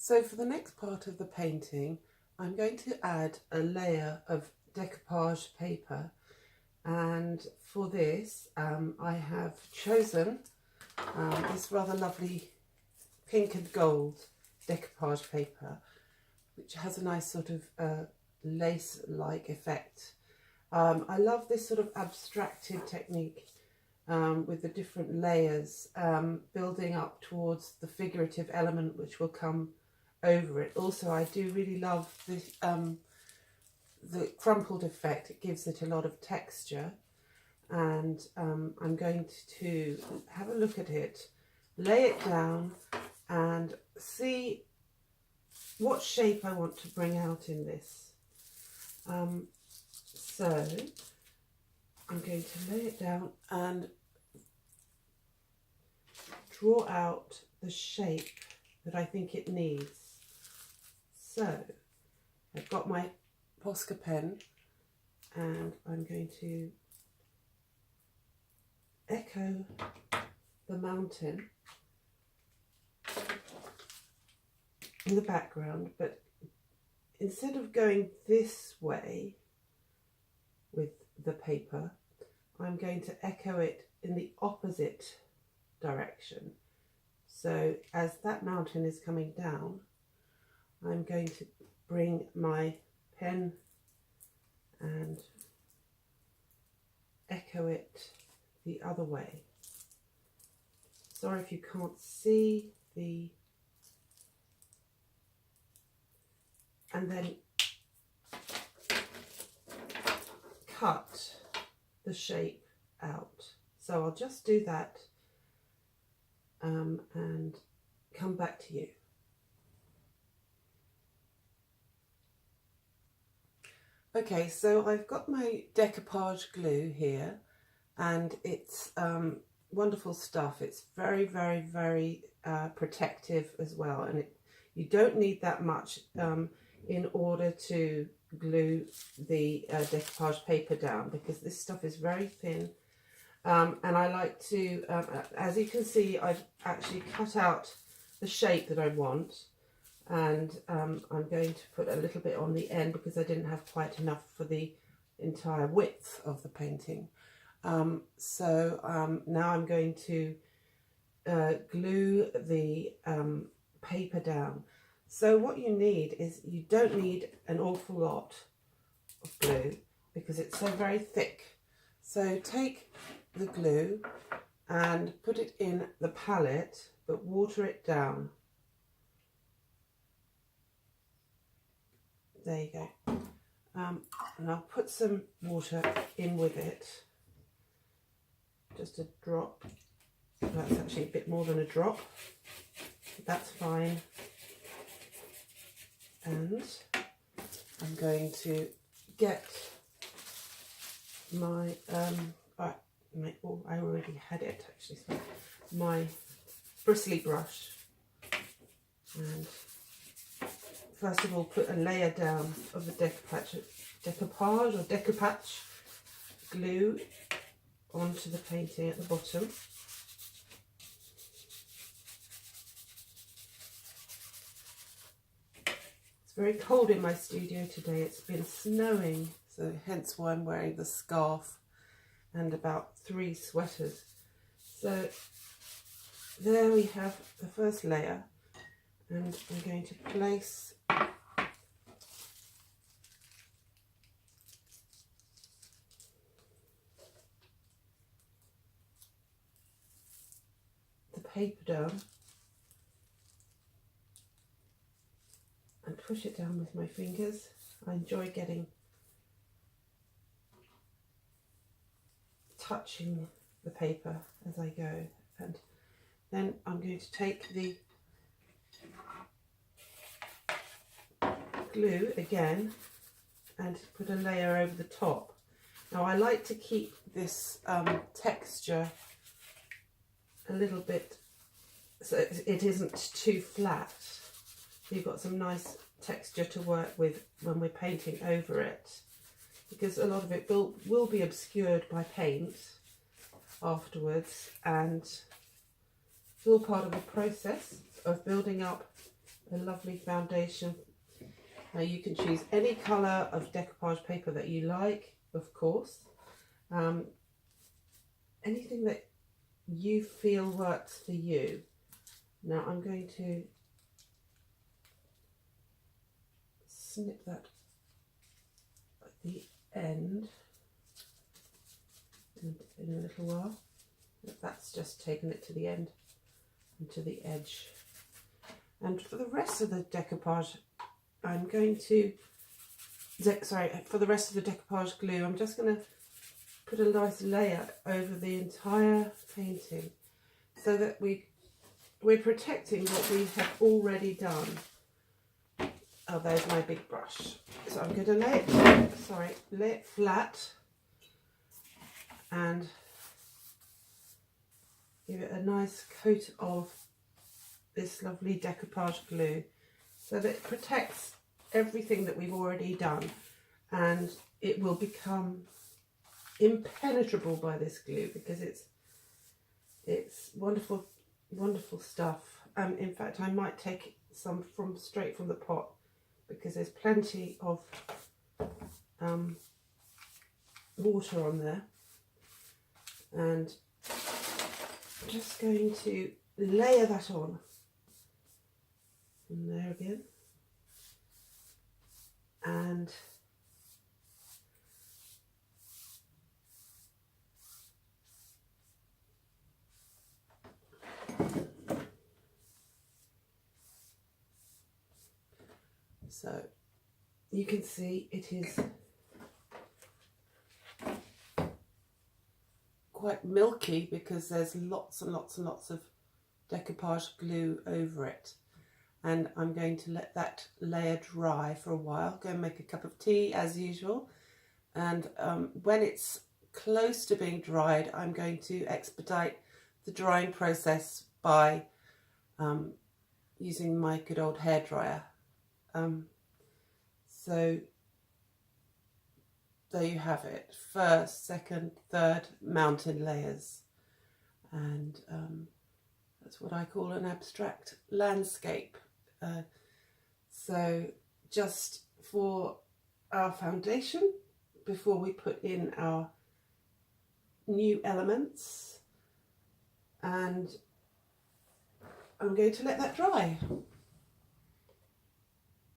So for the next part of the painting, I'm going to add a layer of decoupage paper, and for this I have chosen this rather lovely pink and gold decoupage paper, which has a nice sort of lace-like effect. I love this sort of abstracted technique with the different layers building up towards the figurative element which will come over it. Also, I do really love the crumpled effect. It gives it a lot of texture, and I'm going to have a look at it, lay it down and see what shape I want to bring out in this. So I'm going to lay it down and draw out the shape that I think it needs. So I've got my Posca pen and I'm going to echo the mountain in the background, but instead of going this way with the paper, I'm going to echo it in the opposite direction. So as that mountain is coming down, I'm going to bring my pen and echo it the other way. Sorry if you can't see the, and then cut the shape out. So I'll just do that and come back to you. Okay, so I've got my decoupage glue here, and it's wonderful stuff. It's very, very, very protective as well, and you don't need that much in order to glue the decoupage paper down, because this stuff is very thin. And I like to, as you can see, I've actually cut out the shape that I want, and I'm going to put a little bit on the end because I didn't have quite enough for the entire width of the painting. So now I'm going to glue the paper down. So what you need is, you don't need an awful lot of glue because it's so very thick. So take the glue and put it in the palette, but water it down. There you go. And I'll put some water in with it, just a drop. That's actually a bit more than a drop. That's fine. And I'm going to get my oh, I already had it actually, so my bristly brush, and first of all put a layer down of the decoupage glue onto the painting at the bottom. It's very cold in my studio today. It's been snowing, so hence why I'm wearing the scarf and about 3 sweaters. So there we have the first layer, and I'm going to place the paper down and push it down with my fingers. I enjoy touching the paper as I go, and then I'm going to take the glue again and put a layer over the top. Now I like to keep this texture a little bit so it isn't too flat. You've got some nice texture to work with when we're painting over it, because a lot of it will be obscured by paint afterwards, and it's all part of the process of building up a lovely foundation. Now you can choose any colour of decoupage paper that you like, of course. Anything that you feel works for you. Now I'm going to snip that at the end in a little while. That's just taken it to the end and to the edge. And for the rest of the decoupage, I'm going to, for the rest of the decoupage glue, I'm just going to put a nice layer over the entire painting so that we're protecting what we have already done. Oh, there's my big brush. So I'm going to lay it flat and give it a nice coat of this lovely decoupage glue so that it protects everything that we've already done, and it will become impenetrable by this glue because it's wonderful, wonderful stuff. In fact, I might take some straight from the pot because there's plenty of water on there, and I'm just going to layer that on. And there again. And so you can see it is quite milky because there's lots and lots and lots of decoupage glue over it. And I'm going to let that layer dry for a while. Go and make a cup of tea as usual. And when it's close to being dried, I'm going to expedite the drying process by using my good old hairdryer. So there you have it. First, second, third mountain layers. And that's what I call an abstract landscape. So just for our foundation, before we put in our new elements, and I'm going to let that dry.